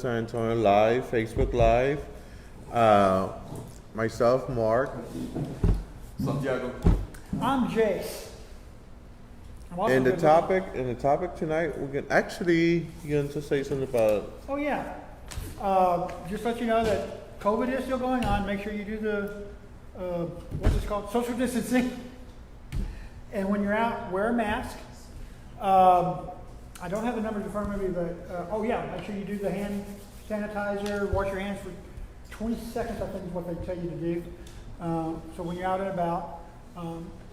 San Antonio Live, Facebook Live. Myself, Marc. Santiago. I'm Jase. And the topic tonight, we're gonna actually you're going to say something about. Oh yeah, just let you know that COVID is still going on. Make sure you do the what's it called, social distancing. And when you're out, wear a mask. I don't have the numbers in front of me, but oh yeah, make sure you do the hand sanitizer. Wash your hands for 20 seconds. I think is what they tell you to do. So when you're out and about,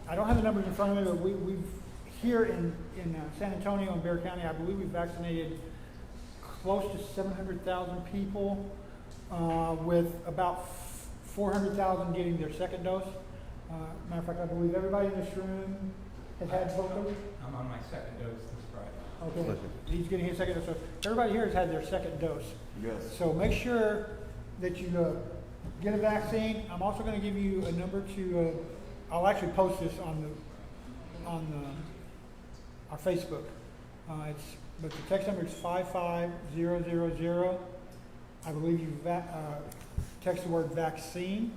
I don't have the numbers in front of me, but we've here in San Antonio and Bexar County, I believe we've vaccinated close to 700,000 people, with about 400,000 getting their second dose. Matter of fact, I believe everybody in this room has had both of them. I'm on my second dose this Friday. Okay, he's getting his second dose. So everybody here has had their second dose. Yes. So make sure that you get a vaccine. I'm also going to give you a number to. I'll actually post this on our Facebook. But the text number is 55000. I believe you text the word vaccine,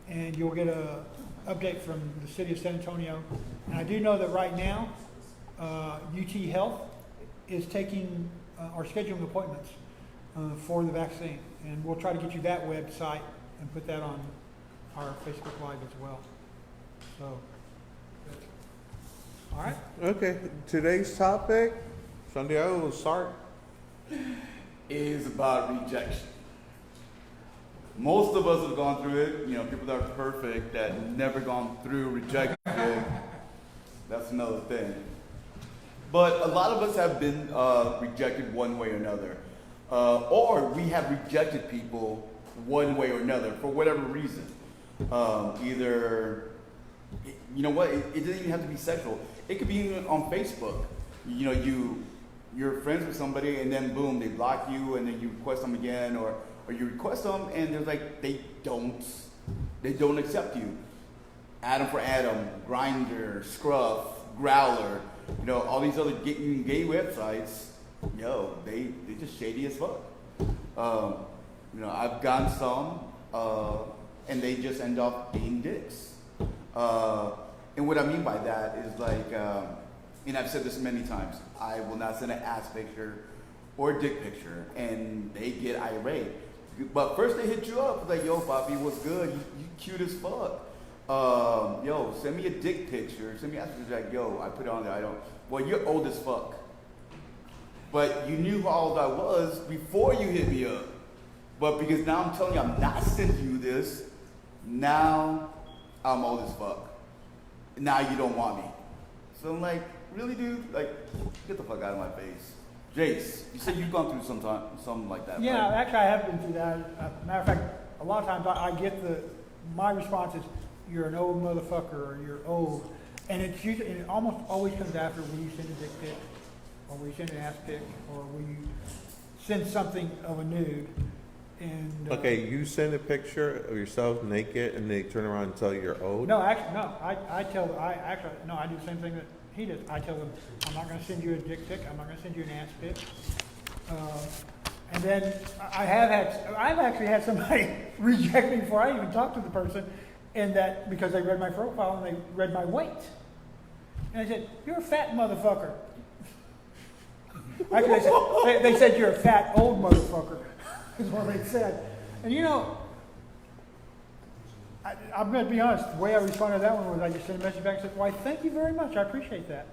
and you'll get a update from the city of San Antonio. And I do know that right now, UT Health is taking or scheduling appointments for the vaccine, and we'll try to get you that website and put that on our Facebook Live as well. So, all right. Okay, today's topic, Santiago will start. Is about rejection. Most of us have gone through it. You know, people that are perfect that never gone through rejection. That's another thing. But a lot of us have been rejected one way or another. Or we have rejected people one way or another for whatever reason. Either, you know what, it doesn't even have to be sexual. It could be even on Facebook. You know, you're friends with somebody and then boom, they block you and then you request them again, or you request them and they're like, they don't accept you. Adam for Adam, Grindr, Scruff, Growler, you know, all these other gay websites, they just shady as fuck. You know, I've gotten some, and they just end up being dicks. And what I mean by that is like, and I've said this many times, I will not send an ass picture or a dick picture, and they get irate. But first they hit you up, like, yo, Bobby, what's good? You cute as fuck. Yo, send me a dick picture. Send me a ass picture. Like, yo, I put it on there. I don't. Well, you're old as fuck. But you knew how old I was before you hit me up. But because now I'm telling you I'm not sending you this, now I'm old as fuck. Now you don't want me. So I'm like, really, dude? Like, get the fuck out of my face. Jase, you said you've gone through something like that. Yeah, right? actually I have been through that. Matter of fact, a lot of times I get my response is, you're an old motherfucker, or you're old. And it almost always comes after when you send a dick pic, or when you send an ass pic, or when you send something of a nude. And Okay, you send a picture of yourself naked and they turn around and tell you you're old? No, actually, no. I do the same thing that he does. I tell them, I'm not going to send you a dick pic. I'm not going to send you an ass pic. And then I've actually had somebody reject me before I even talked to the person, and that because they read my profile and they read my weight. And I said, you're a fat motherfucker. Actually, they said you're a fat old motherfucker, is what they said. And you know, I'm going to be honest, the way I responded to that one was I just sent a message back and said, why, thank you very much, I appreciate that.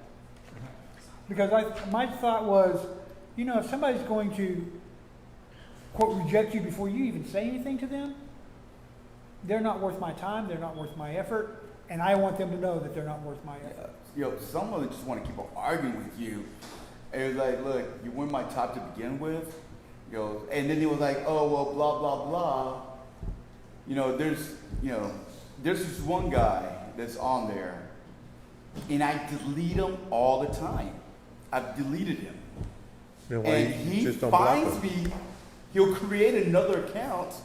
Because my thought was, you know, if somebody's going to, quote, reject you before you even say anything to them, they're not worth my time, they're not worth my effort, and I want them to know that they're not worth my effort. Yo, some of them just want to keep on arguing with you. And it was like, look, you weren't my top to begin with. Yo, and then they was like, oh, well, blah, blah, blah. You know, there's this one guy that's on there, and I delete him all the time. I've deleted him. And he finds me, he'll create another account.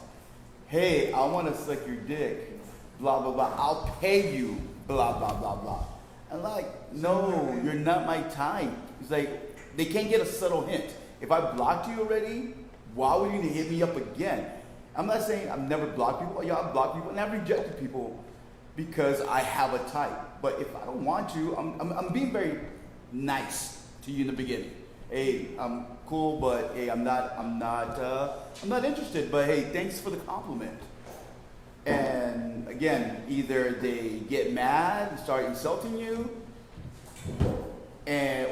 Hey, I want to suck your dick, blah, blah, blah. I'll pay you, blah, blah, blah, blah. I'm like, no, you're not my type. It's like, they can't get a subtle hint. If I blocked you already, why would you hit me up again? I'm not saying I've never blocked people. Yeah, I've blocked people and I've rejected people because I have a type. But if I don't want you, I'm being very nice to you in the beginning. Hey, I'm cool, but hey, I'm not interested. But hey, thanks for the compliment. And again, either they get mad and start insulting you,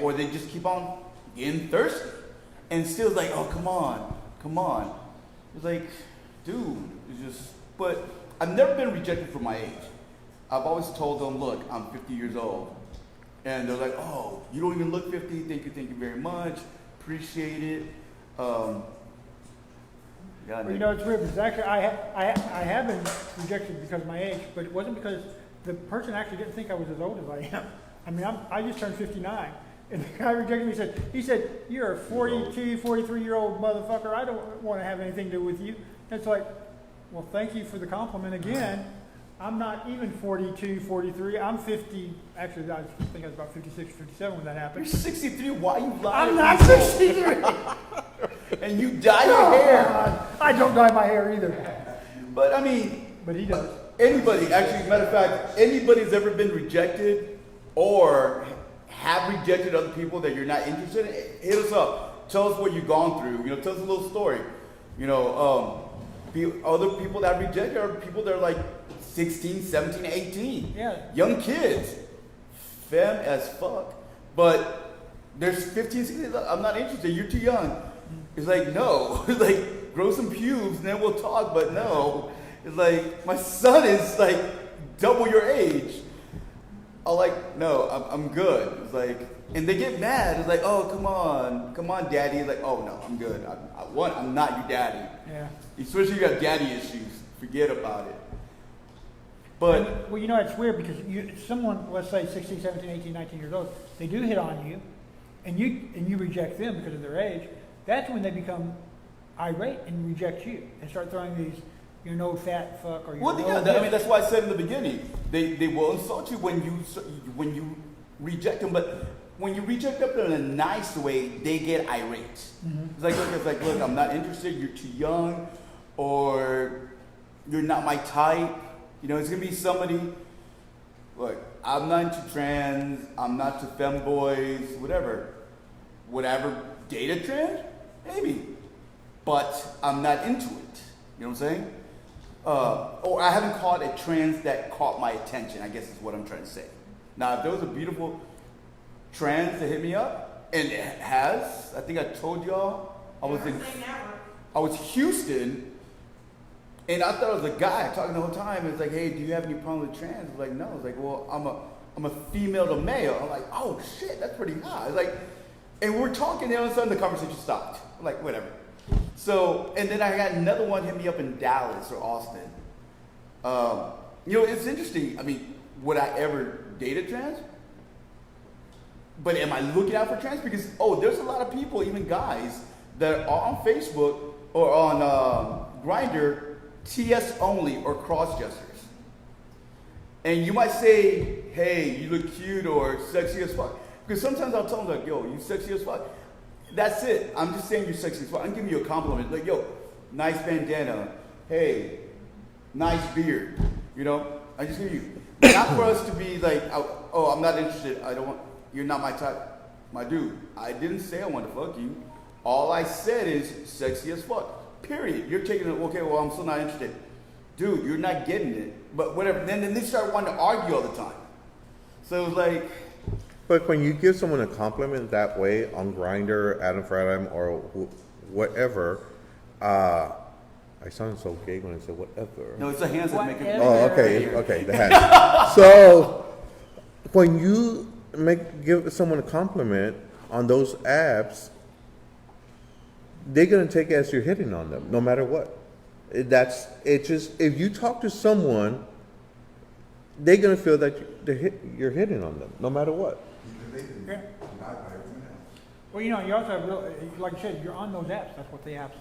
or they just keep on getting thirsty. And still like, oh, come on. It's like, dude, it's just, but I've never been rejected for my age. I've always told them, look, I'm 50 years old. And they're like, oh, you don't even look 50. Thank you very much. Appreciate it. Well, you know, it's weird because actually I have been rejected because of my age, but it wasn't because the person actually didn't think I was as old as I am. I mean, I just turned 59. And the guy rejected me. He said, you're a 42, 43-year-old motherfucker. I don't want to have anything to do with you. And it's like, well, thank you for the compliment again. I'm not even 42, 43. I'm 50. Actually, I think I was about 56, 57 when that happened. You're 63. Why are you lying? I'm not 63. And you dye your hair. God. I don't dye my hair either. But I mean. But he does. Anybody, actually, matter of fact, anybody's ever been rejected or have rejected other people that you're not interested in, hit us up. Tell us what you've gone through. You know, tell us a little story. You know, other people that rejected are people that are like 16, 17, 18. Yeah. Young kids. Femme as fuck. But there's 15, 16, I'm not interested. You're too young. It's like, no. It's like, grow some pubes and then we'll talk. But no. It's like, my son is like double your age. I'm like, no, I'm good. It's like, and they get mad. It's like, oh, come on, daddy. It's like, oh no, I'm good. I'm not your daddy. Yeah. Especially if you got daddy issues. Forget about it. But well, you know, it's weird because someone, let's say 16, 17, 18, 19 years old, they do hit on you, and you reject them because of their age. That's when they become irate and reject you and start throwing these, you're no fat fuck or you're I mean, that's why I said in the beginning, they will insult you when you reject them, but when you reject them in a nice way, they get irate. Mm-hmm. It's like, look, I'm not interested. You're too young, or you're not my type. You know, it's gonna be somebody. Look, I'm not into trans. I'm not to femboys. Whatever. Date a trans, maybe, but I'm not into it. You know what I'm saying? Or I haven't caught a trans that caught my attention, I guess is what I'm trying to say. Now, if there was a beautiful trans that hit me up, and it has, I think I told y'all, I was Houston, and I thought it was a guy talking the whole time. It's like, hey, do you have any problem with trans? I was like, no. It's like, well, I'm a female to male. I'm like, oh shit, that's pretty hot. It's like, and we're talking, and all of a sudden the conversation stopped. I'm like, whatever. So, and then I got another one hit me up in Dallas or Austin. You know, it's interesting. I mean, would I ever date a trans? But am I looking out for trans? Because, there's a lot of people, even guys, that are on Facebook or on Grindr, TS only or cross-dressers. And you might say, hey, you look cute or sexy as fuck. Because sometimes I'll tell them, like, yo, you sexy as fuck. That's it. I'm just saying you're sexy as fuck. I'm giving you a compliment. Like, yo, nice bandana. Hey, nice beard. You know, I just give you. Not for us to be like, oh, I'm not interested. You're not my type. My dude, I didn't say I want to fuck you. All I said is sexy as fuck. Period. You're taking it, okay, well, I'm still not interested. Dude, you're not getting it. But whatever. Then they start wanting to argue all the time. So it was like. But when you give someone a compliment that way on Grindr, Adam for Adam, or whatever, I sounded so gay when I said whatever. No, it's the hands that make it. Oh, okay, the hands. So when you give someone a compliment on those apps, they're gonna take it as you're hitting on them, no matter what. If you talk to someone, they're gonna feel that you're hitting on them, no matter what. Yeah. Well, you know, you also have like you said, you're on those apps. That's what the apps.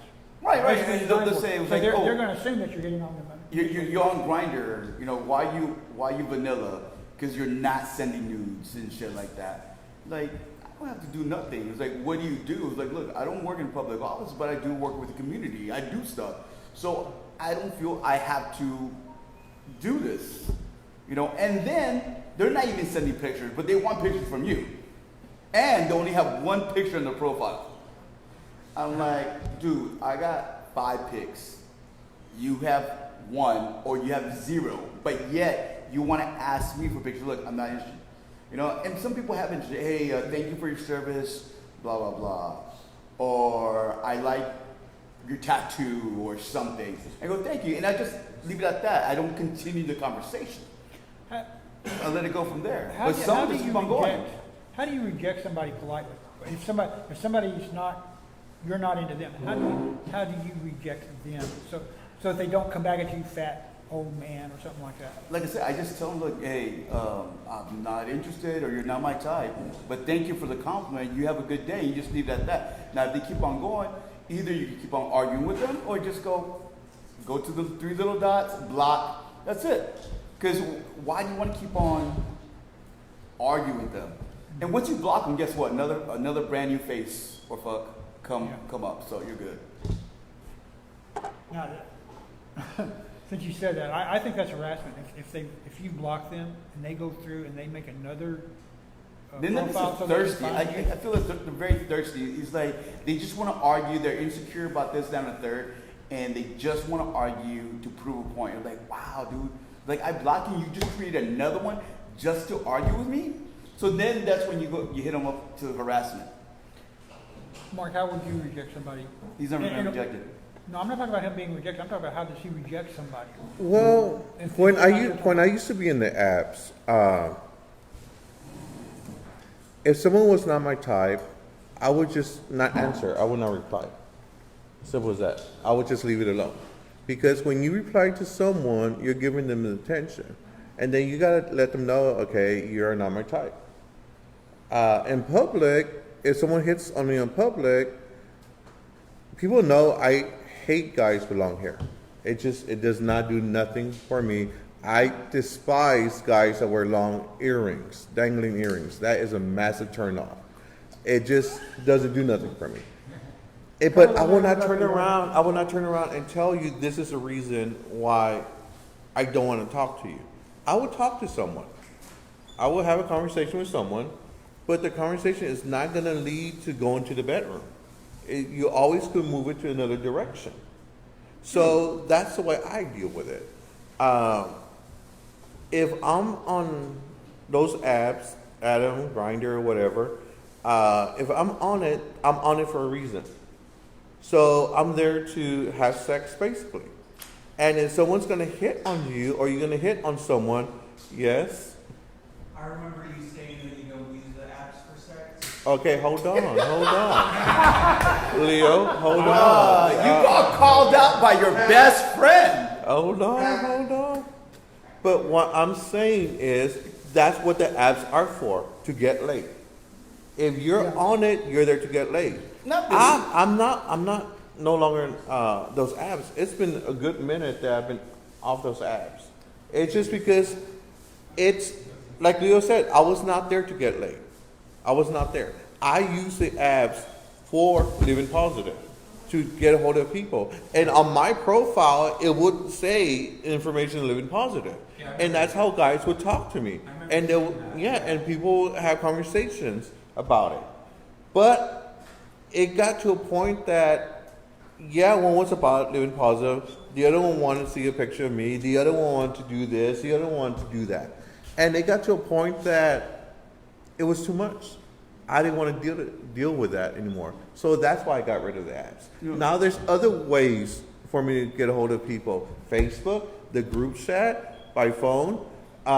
Right. They'll say, so they're going to assume that you're getting on them. You're on Grindr. You know, why you vanilla? Because you're not sending nudes and shit like that. Like, don't have to do nothing. It's like, what do you do? It's like, look, I don't work in public office, but I do work with the community. I do stuff. So I don't feel I have to do this. You know, and then they're not even sending pictures, but they want pictures from you. And they only have one picture in their profile. I'm like, dude, I got 5 pics. You have 1 or you have 0, but yet you want to ask me for pictures. Look, I'm not interested. You know, and some people have interest. Hey, thank you for your service, blah, blah, blah. Or I like your tattoo or something. I go, thank you. And I just leave it at that. I don't continue the conversation. I let it go from there. But some just keep on going. How do you reject somebody politely? If somebody's not, you're not into them, how do you reject them? So if they don't come back at you fat old man or something like that. Like I said, I just tell them, look, hey, I'm not interested or you're not my type, but thank you for the compliment. You have a good day. You just leave it at that. Now, if they keep on going, either you can keep on arguing with them or just go to the 3 little dots, block. That's it. Because why do you want to keep on arguing with them? And once you block them, guess what? Another brand new face or fuck come up. So you're good. Now, since you said that, I think that's harassment. If you block them and they go through and they make another then they're profile, so thirsty. I feel like they're very thirsty. It's like they just want to argue. They're insecure about this, that, and the third, and they just want to argue to prove a point. They're like, wow, dude, like I blocked you. You just created another one just to argue with me. So then that's when you hit them up to harassment. Mark, how would you reject somebody? He's never been rejected. No, I'm not talking about him being rejected. I'm talking about how does he reject somebody? Well, when I used to be in the apps, if someone was not my type, I would just not answer. I would not reply. Simple as that. I would just leave it alone. Because when you reply to someone, you're giving them the attention. And then you gotta let them know, okay, you're not my type. In public, if someone hits on me in public, people know I hate guys with long hair. It does not do nothing for me. I despise guys that wear long earrings, dangling earrings. That is a massive turn off. It just doesn't do nothing for me. But I will not turn around. I will not turn around and tell you this is the reason why I don't want to talk to you. I will talk to someone. I will have a conversation with someone, but the conversation is not going to lead to going to the bedroom. You always could move it to another direction. So that's the way I deal with it. If I'm on those apps, Adam, Grindr, or whatever, if I'm on it for a reason. So I'm there to have sex, basically. And if someone's going to hit on you, or you're going to hit on someone, yes? I remember you saying that you don't use the apps for sex. Okay, hold on. Leo, hold on. You got called out by your best friend. Hold on. But what I'm saying is, that's what the apps are for, to get laid. If you're on it, you're there to get laid. I'm not no longer in those apps. It's been a good minute that I've been off those apps. It's just because it's, like Leo said, I was not there to get laid. I was not there. I use the apps for living positive, to get a hold of people. And on my profile, it would say information living positive. Yeah, and that's how guys would talk to me. And and people have conversations about it. But it got to a point that, one was about living positive. The other one wanted to see a picture of me. The other one wanted to do this. The other one wanted to do that. And it got to a point that it was too much. I didn't want to deal with that anymore. So that's why I got rid of the apps. Yeah. Now there's other ways for me to get a hold of people. Facebook, the group chat, by phone. There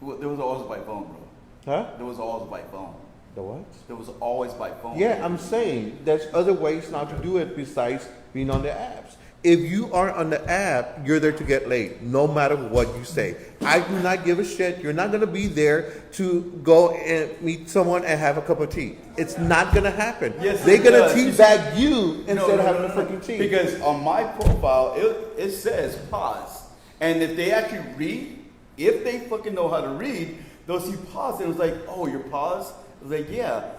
was always by phone, bro. Huh? There was always by phone. The what? There was always by phone. Yeah, I'm saying there's other ways not to do it besides being on the apps. If you are on the app, you're there to get laid, no matter what you say. I do not give a shit. You're not going to be there to go and meet someone and have a cup of tea. It's not going to happen. Yes, they're going to teabag you instead of having a freaking tea. Because on my profile, it says pause. And if they actually read, if they fucking know how to read, they'll see pause, and it was like, oh, your pause? I was like, yeah.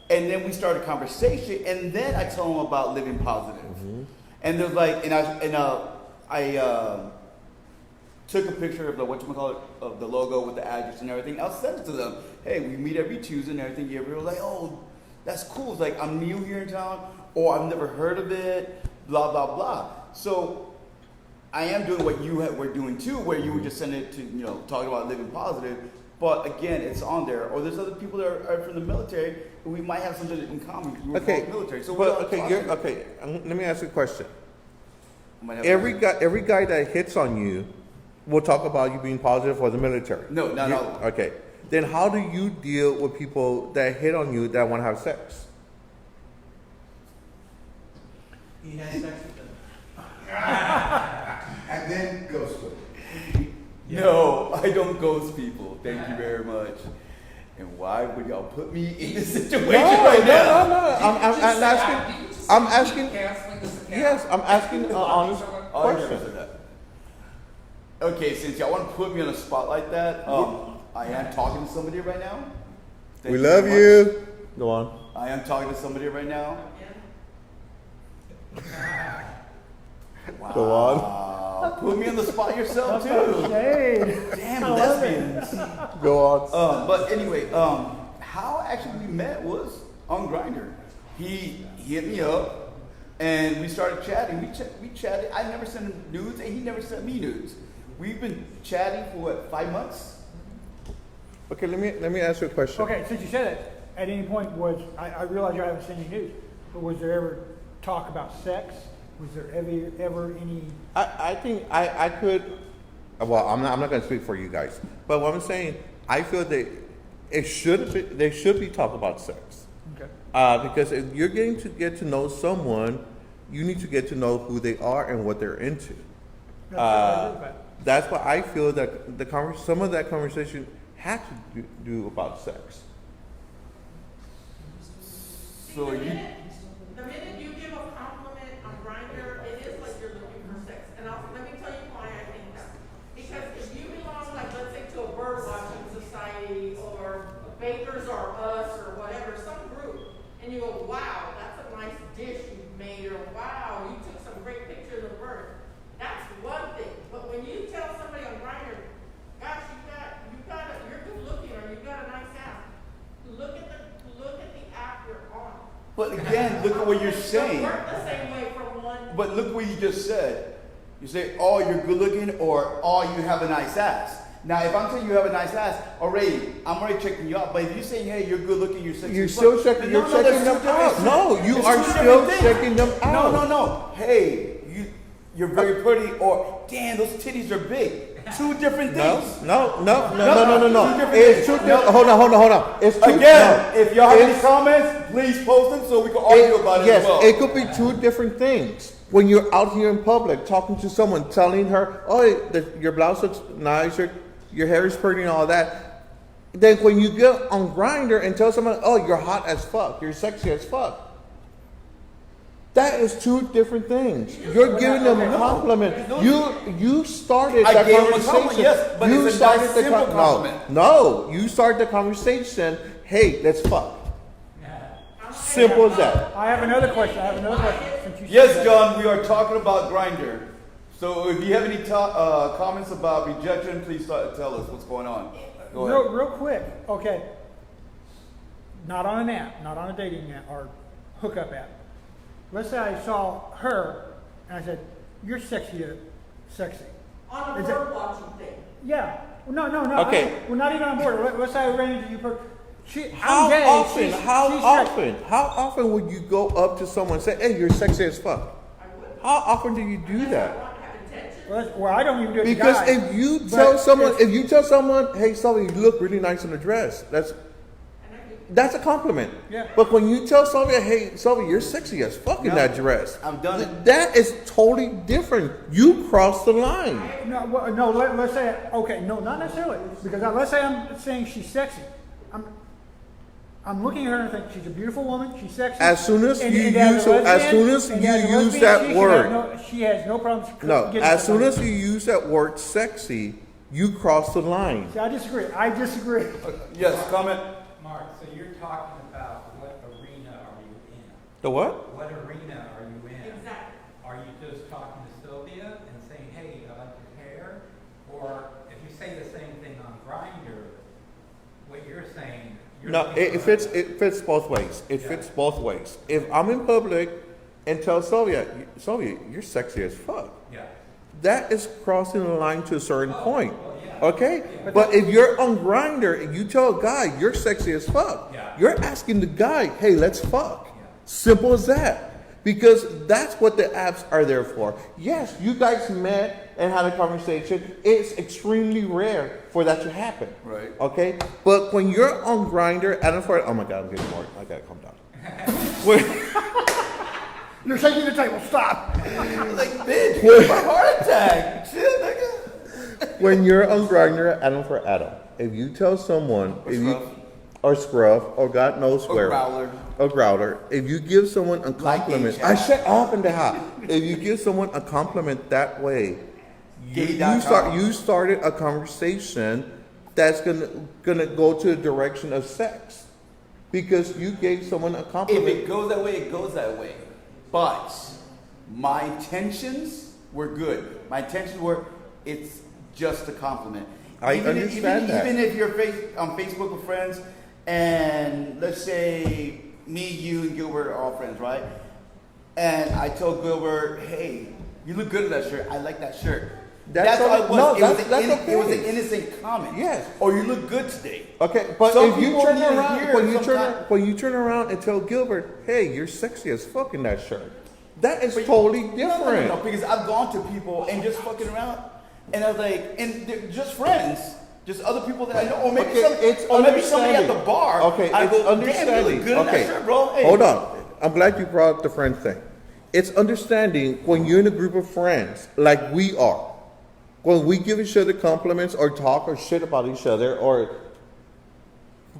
And then we started a conversation, and then I told them about living positive. And there's like, I took a picture of the whatchamacallit, of the logo with the address and everything. I'll send it to them. Hey, we meet every Tuesday and everything. They were like, oh, that's cool. It's like, I'm new here in town, or I've never heard of it, blah, blah, blah. So I am doing what you were doing too, where you would just send it to, talking about living positive. But again, it's on there. Or there's other people that are from the military, and we might have something in common. We were Okay, both military. So but let me ask you a question. Every guy that hits on you will talk about you being positive for the military. No, not all of them. Okay. Then how do you deal with people that hit on you that want to have sex? He has sex with them. And then goes to No, I don't ghost people. Thank you very much. And why would y'all put me in this situation right now? I'm asking. Yes, I'm asking an honest Oh, I never question. said that. Okay, since y'all want to put me on a spot like that, I am talking to somebody right now. Thank We you love very much. you. Go on. I am talking to somebody right now. Go on. Put me on the spot yourself too. Shade. Damn lesbians. Go on. But anyway, how actually we met was on Grindr. He hit me up, and we started chatting. We chatted. I never sent him nudes, and he never sent me nudes. We've been chatting for what, 5 months? Okay, let me ask you a question. Okay, since you said it, at any point I realize you haven't seen any news, but was there ever talk about sex? Was there ever any? I think I could. Well, I'm not going to speak for you guys, but what I'm saying, I feel that there should be talk about sex. Okay. Because if you're getting to get to know someone, you need to get to know who they are and what they're into. That's why I feel that some of that conversation had to do about sex. So The you. minute you give a compliment on Grindr, it is like you're looking for sex. And let me tell you why I think that. Because if you belong, like, let's say, to a bird watching society or Bakers R Us or whatever, some group, and you go, wow, that's a nice dish you made, or wow, you took some great pictures of birds. That's one thing. But when you tell somebody on Grindr, gosh, you're good looking, or you've got a nice ass, look at the app you're on. But again, look at what you're saying. It doesn't work the same way from one. But look what you just said. You say, oh, you're good looking, or oh, you have a nice ass. Now, if I'm saying you have a nice ass, I'm already checking you out. But if you say, hey, you're good looking, you're sexy, You're still checking. You're checking them out. No, you are still checking them out. No. Hey, you're very pretty, or damn, those titties are big. Two different things. No. It's It's two. Hold on. It's two. Again, if y'all have any It's- comments, please post them so we can argue about it Yes, as well. it could be two different things. When you're out here in public talking to someone, telling her, "Oh, your blouse looks nice, your hair is pretty, and all that." Then when you get on Grindr and tell someone, "Oh, you're hot as fuck, you're sexy as fuck," that is two different things. You're giving them a compliment. You started I that gave them a conversation. compliment, yes, but You it's a started nice, the simple con- compliment. No, you started the conversation. Hey, let's fuck. Simple as that. I have another question. Since you said Yes, that. John, we are talking about Grindr. So if you have any comments about rejection, please tell us what's going on. Go ahead. Real quick. Okay. Not on an app, not on a dating app or hookup app. Let's say I saw her and I said, "You're sexy." On a Is it- bird watching thing. Yeah. No. Okay. We're not even on board. Let's say I ran into you. How I'm gay. often? She's How often would you go up to someone and say, "Hey, you're sexy as fuck"? I would. How often do you do I that? want to have intention. Well, I don't even do it. Because to guys. if you But tell someone, it's- "Hey, Sully, you look really nice in a dress," And I do. that's a compliment. Yeah. But when you tell somebody, "Hey, Sully, you're sexy as fuck in No, that dress," I've done it. That is totally different. You crossed the line. No. Let's say okay. No, not necessarily. Because let's say I'm saying she's sexy. I'm looking at her and I think she's a beautiful woman. She's sexy. As soon as And- you and as use a as lesbian- soon as and you as a use lesbian, that word, she has no problems. no. getting As soon somebody. as you use that word "sexy," you cross the line. See, I disagree. I disagree. Yes, comment? Mark, so you're talking about what arena are you in? The what? What arena are you in? Exactly. Are you just talking to Sylvia and saying, hey, I like your hair? Or if you say the same thing on Grindr, what you're saying, you're No, looking it for- fits both ways. It fits both ways. If I'm in public and tell Sylvia, you're sexy as fuck. Yeah. That is crossing the line to a certain point. yeah. Okay? But if you're on Grindr and you tell a guy you're sexy as fuck, Yeah. you're asking the guy, hey, let's fuck. Yeah. Simple as that. Because that's what the apps are there for. Yes, you guys met and had a conversation. It's extremely rare for that to happen. Right. Okay? But when you're on Grindr, oh my God, I'm getting more. I gotta calm down. You're shaking the table. Stop. Like, bitch, you have a heart attack. Shit, nigga. When you're on Grindr, Adam for Adam, if you tell someone, or scruff, or God knows Or where, growler. a growler, if you give someone a compliment, I shut off in the hot. If you give someone a compliment that way, you started a conversation that's gonna go to the direction of sex, because you gave someone a If compliment. it goes that way, it goes that way. But my intentions were good. My intentions were, it's just a compliment. I understand that. Even if you're on Facebook with friends, and let's say me, you, and Gilbert are all friends, right? And I told Gilbert, hey, you look good in that shirt. I like that shirt. That's all it was. No, It that's was an okay. innocent comment. Yes. Or you look good today. Okay, but Some if you people turn need to around, hear when you turn around and tell Gilbert, hey, you're sexy as fuck in that shirt, that is totally different. No, because I've gone to people and just fucking around, and I was like, and they're just friends, just other people that I know, or maybe, Okay, maybe somebody at the bar. Okay, I it's go, damn, you understanding. look good in Okay, that shirt, bro. Hey. hold on. I'm glad you brought up the friend thing. It's understanding when you're in a group of friends, like we are. When we give each other compliments or talk or shit about each other or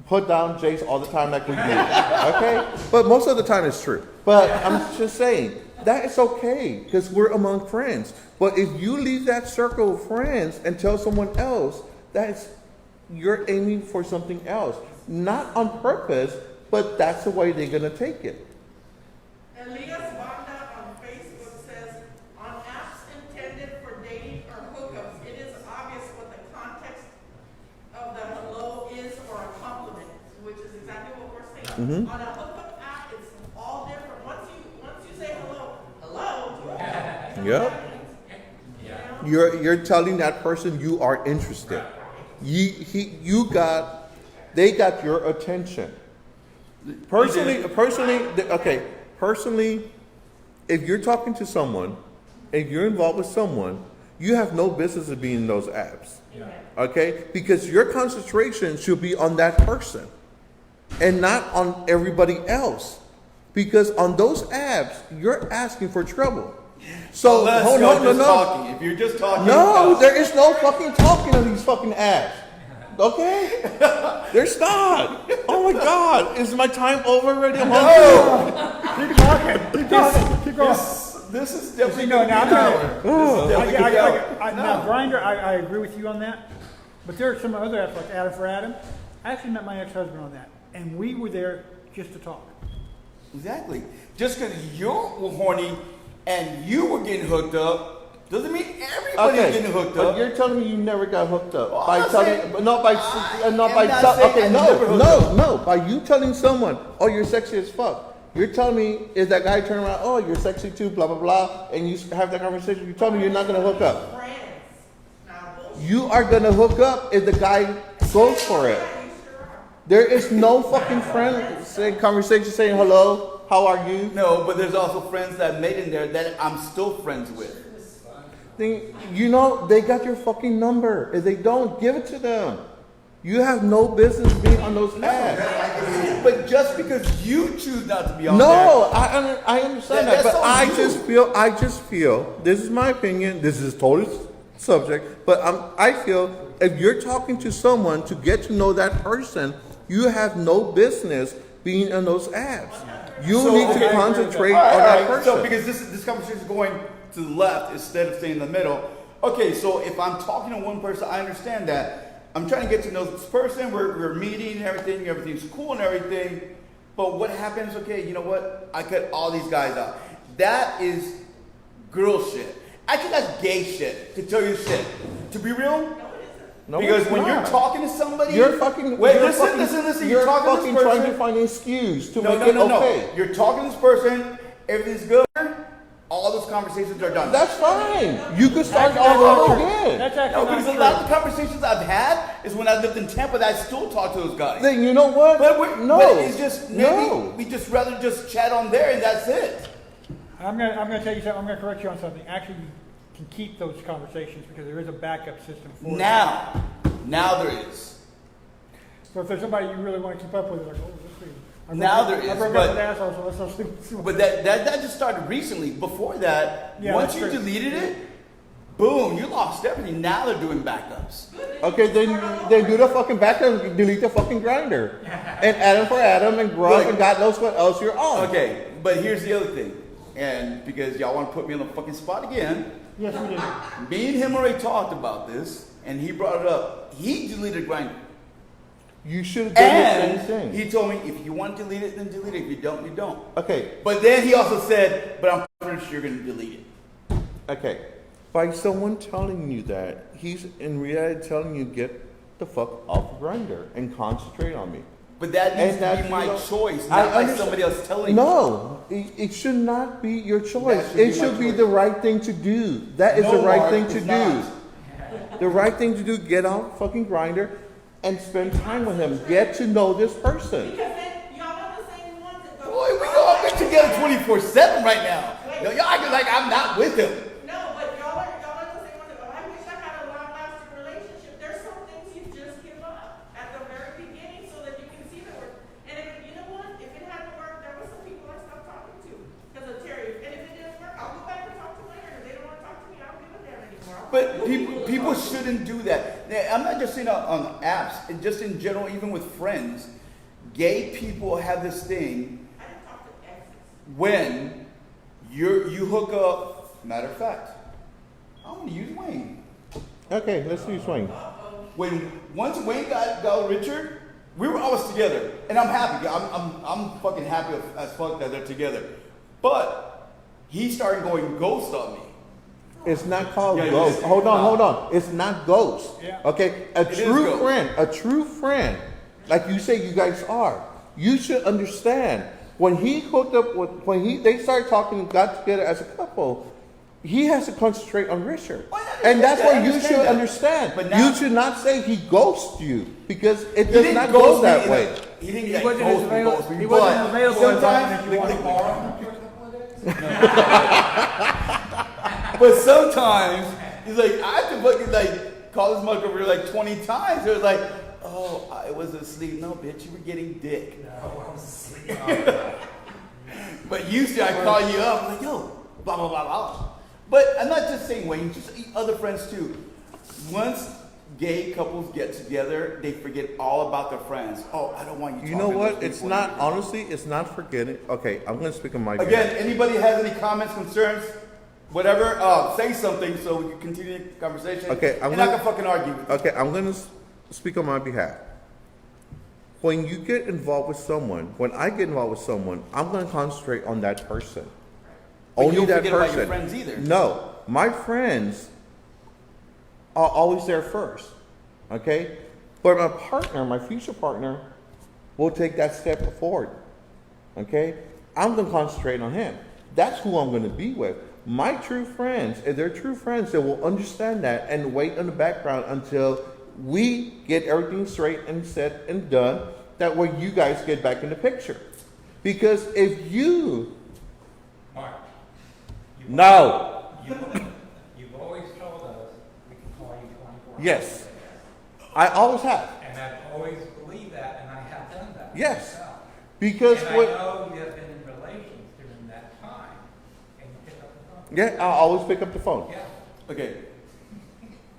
put down Jase all the time like we do, okay? But most of the time it's true. But I'm just saying, that is okay because we're among friends. But if you leave that circle of friends and tell someone else, you're aiming for something else. Not on purpose, but that's the way they're going to take it. Elias Banda on Facebook says, on apps intended for dating or hookups, it is obvious what the context of the hello is or a compliment, which is exactly what we're saying. On a hookup app, it's all different. Once you say hello, Yep. you know? You're telling that person you are interested. They got your attention. Personally, if you're talking to someone, if you're involved with someone, you have no business of being in those apps. Okay? Because your concentration should be on that person and not on everybody else. Because on those apps, you're asking for trouble. So, Talking. If you're just talking, No, there is no fucking talking on these fucking apps. Okay? There's not. Oh my God. Is my time over already? I'm hungry. Keep talking. Keep talking. Keep going. This is definitely No, going to be now, an hour. This is definitely gonna be an hour. now, Grindr, I agree with you on that. But there are some other apps like Adam for Adam. I actually met my ex-husband on that, and we were there just to talk. Exactly. Just because you're horny and you were getting hooked up doesn't mean everybody's getting hooked but up. you're telling me you never got hooked up Well, by I'm not telling, saying- but not by, I not am by, not saying okay, I never hooked up. no, by you telling someone, oh, you're sexy as fuck. You're telling me is that guy turn around, oh, you're sexy too, blah blah blah, and you have that conversation. You tell me you're not gonna hook up. Friends. Now, bullshit. You are gonna hook up if the guy goes for it. Yeah, you sure are. There is no fucking conversation saying hello, how are you? No, but there's also friends that made in there that I'm still friends with. They got your fucking number. If they don't, give it to them. You have no business being on those apps. But just because you choose not to be on No, I understand that, That's but on I you. just feel, this is my opinion, this is totally subject, but I feel if you're talking to someone to get to know that person, you have no business being on those apps. You need to concentrate on that person. So because this conversation is going to the left instead of staying in the middle, okay, so if I'm talking to one person, I understand that. I'm trying to get to know this person. We're meeting and everything. Everything's cool and everything. But what happens? Okay, you know what? I cut all these guys out. That is girl shit. Actually, that's gay shit. To tell you shit. To be real. No, because it's when not. you're talking to somebody, You're fucking. Wait, you're listen, fucking, listen. You're You're talking to fucking this person. trying to find an excuse to No, make no, it no, okay. no. You're talking to this person. Everything's good. All those conversations are done. That's fine. You can start That's all over not true. again. That's No, actually because not a true. lot of the conversations I've had is when I lived in Tampa that I still talk to those guys. Then you know what? But it's just maybe no. we just rather just chat on there and that's it. I'm gonna tell you something. I'm gonna correct you on something. Actually, you can keep those conversations because there is a backup system for it. Now there is. So if there's somebody you really want to keep up with, like, oh, let's see. Now there I is, broke but- up with assholes, so let's see. But that just started recently. Before that, Yeah, once that's you true. deleted it, boom, you lost everything. Now they're doing backups. Okay, then do the fucking backup, delete the fucking grinder, and Adam for Adam and Grub Look. and God knows what else you're on. Okay, but here's the other thing, and because y'all want to put me on the fucking spot again, Yes, we did. me and him already talked about this, and he brought it up. He deleted Grindr. You should have done And the same thing. he told me, if you want to delete it, then delete it. If you don't, you don't. Okay, But then he also said, but I'm pretty sure you're going to delete it. okay. By someone telling you that, he's in reality telling you get the fuck off Grinder and concentrate on me. But that needs to that's be my you know- choice, I not like understand- somebody else telling me. No, it should not be your choice. That should It be my should be choice. the right thing to do. That is No, the right Mark, thing to it's do. not. The right thing to do, get off fucking Grinder and spend time with him. Get to know this person. Because then y'all are the same ones that go. Boy, we all been together 24/7 right now. Y'all acting like I'm not with him. No, but y'all are the same ones that go, I wish I had a long-lasting relationship. There's some things you just give up at the very beginning so that you can see the work. And if, you know what, if it hadn't worked, there were some people I stopped talking to because of Terry. And if it didn't work, I'll go back and talk to them later. If they don't want to talk to me, I don't give a damn anymore. But people shouldn't do that. Now, I'm not just saying on apps, just in general, even with friends. Gay people have this thing I didn't talk to exes. when you hook up. Matter of fact, I'm gonna use Wayne. Okay, let's do swing. Once Wayne got Richard, we were always together, and I'm happy. I'm fucking happy as fuck that they're together. But he started going ghost on me. It's not called Yeah, it ghost. is. Hold on. It's not ghost. Yeah. Okay, a It is true ghost. friend, like you say you guys are. You should understand when he hooked up with they started talking, got together as a couple. He has to concentrate on Richard, Well, I and that's understand what you that. I should understand understand. that. But now- You should not say he ghosted you because it He does didn't not ghost go me that in way. a- He didn't He get wasn't ghost as me, available- ghost me, he wasn't but available as often sometimes- as you wanted. But sometimes he's like, I have to fucking like call this motherfucker over like 20 times. It was like, oh, I was asleep. No, bitch, you were getting dick. No, I was asleep. But usually I call you up, I'm like, yo, blah, blah, blah, blah. But I'm not just saying Wayne, just other friends too. Once gay couples get together, they forget all about their friends. Oh, I don't want you You know talking to what? those It's people not, anymore. honestly, it's not forgetting. Okay, I'm going to speak on my behalf. Again, anybody has any comments, concerns, whatever, say something so we can continue the conversation. Okay, I'm and I gonna- can fucking argue. Okay, I'm going to speak on my behalf. When you get involved with someone, when I get involved with someone, I'm going to concentrate on that person. But you Only don't that forget about person. your friends either. No, my friends are always there first. Okay? But my partner, my future partner, will take that step forward. Okay? I'm going to concentrate on him. That's who I'm going to be with. My true friends, if they're true friends, they will understand that and wait in the background until we get everything straight and set and done. That way you guys get back in the picture. Because if you... Mark, No. you've always told us we can call you 24 hours. Yes. I always have. And I've always believed that, and I have done that. Yes. myself. Because And what... I know you have been in relations during that time, and you pick up the phone. Yeah, I'll always pick up the phone. Yeah. Okay.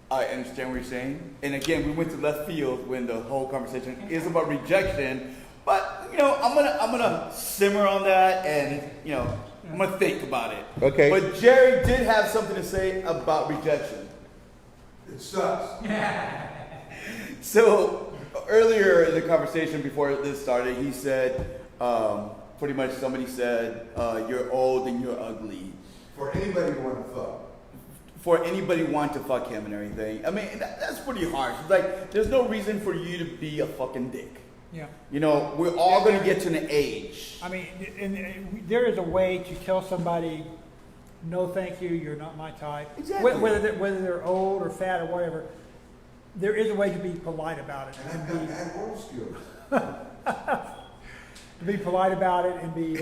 I understand what you're saying. And again, we went to left field when the whole conversation is about rejection. But, you know, I'm gonna simmer on that and, you know, I'm gonna think about it. Okay. But Jerry did have something to say about rejection. It sucks. So earlier in the conversation before this started, he said, pretty much somebody said, you're old and you're ugly. For anybody who want to fuck. For anybody want to fuck him and everything. I mean, that's pretty harsh. It's like, there's no reason for you to be a fucking dick. Yeah. You know, we're all going to get to an age. I mean, and there is a way to tell somebody, no thank you, you're not my type. Exactly. Whether they're old or fat or whatever, there is a way to be polite about it. And I've got bad oral skills. To be polite about it and be,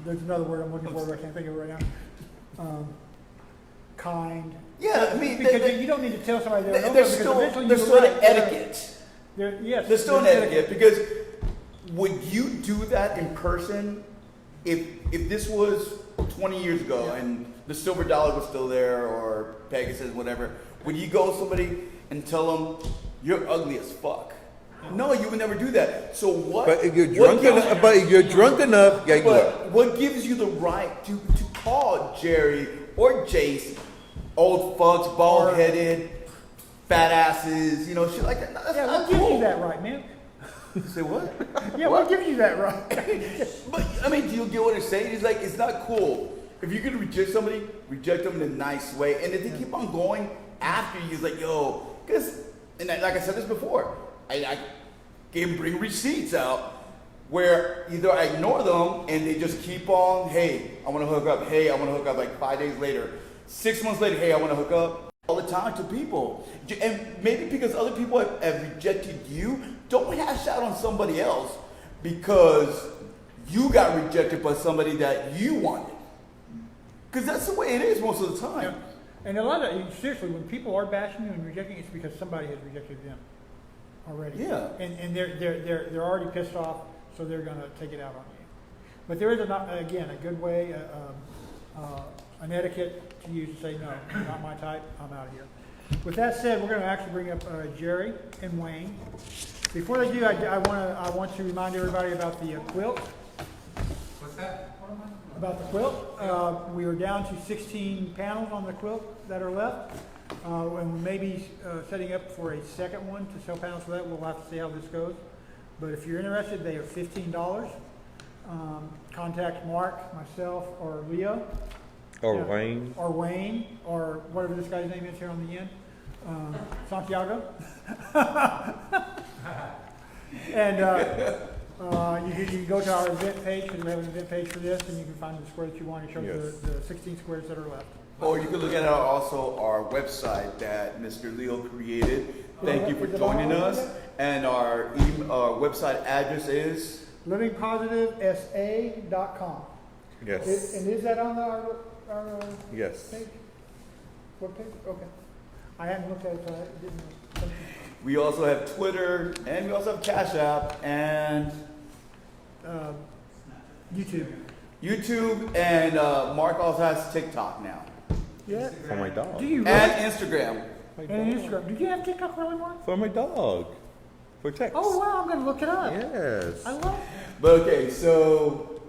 there's another word I'm looking for, but I can't think of it right now. Kind. Yeah, I mean, Because you don't need to tell somebody they're there's still an etiquette. Yes. There's still an etiquette because would you do that in person if this was 20 years ago and the silver dollar was still there or Pegasus, whatever? Would you go to somebody and tell them you're ugly as fuck? No, you would never do that. So what? But if you're drunk enough, yeah, you will. But what gives you the right to call Jerry or Jase old fucks, bald headed, fat asses, you know, shit like that? No, that's Yeah, not what gives cool. you that right, man? Say what? Yeah, what gives you that right? But I mean, do you get what I'm saying? It's like it's not cool. If you're gonna reject somebody, reject them in a nice way. And if they keep on going after you, it's like, yo, because like I said this before, I can bring receipts out where either I ignore them and they just keep on, hey, I want to hook up. Hey, I want to hook up. Like 5 days later, 6 months later, hey, I want to hook up. All the time to people. And maybe because other people have rejected you, don't hash out on somebody else because you got rejected by somebody that you wanted. Because that's the way it is most of the time. Yeah. And a lot of, seriously, when people are bashing you and rejecting, it's because somebody has rejected them already. Yeah. And they're already pissed off, so they're going to take it out on you. But there is, again, a good way, an etiquette to use to say, no, you're not my type, I'm out of here. With that said, we're going to actually bring up Jerry and Wayne. Before they do, I want to remind everybody about the quilt. What's that? About the quilt. We are down to 16 panels on the quilt that are left. And we may be setting up for a second one to sell panels for that. We'll have to see how this goes. But if you're interested, they are $15. Contact Mark, myself, or Leo. Or Wayne. Or Wayne, or whatever this guy's name is here on the end. Santiago. And you can go to our event page, because we have an event page for this, and you can find the square that you want. It shows the 16 squares that are left. Or you can look at also our website that Mr. Leo created. Thank you for joining us. And our website address is livingpositivesa.com. Yes. And is that on our Yes. page? What page? Okay. I hadn't looked at it, so I didn't know. we also have Twitter and we also have Cash App and YouTube. and Mark also has TikTok now. Yeah. For my dog. Do you really? And Instagram. And Instagram. Do you have TikTok really, Mark? For my dog. For text. Oh, wow. I'm going to look it up. Yes. I love it. But okay, so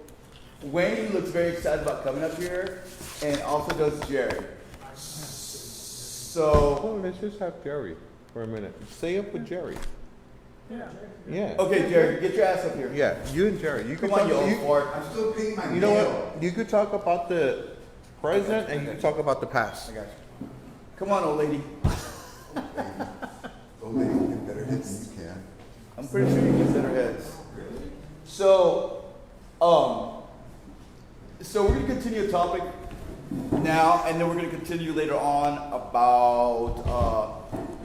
Wayne looks very excited about coming up here and also does Jerry. So Oh, let's just have Jerry for a minute. Stay up with Jerry. Yeah. Yeah. okay, Jerry, get your ass up here. Yeah, you and Jerry. You Come could on, you talk, old fart. I'm still paying my you know nail. what? You could talk about the present and you could talk about the past. I got you. Come on, old lady. Old lady can get better hits than you can. I'm pretty sure you can consider heads. So, so we're gonna continue the topic now, and then we're gonna continue later on about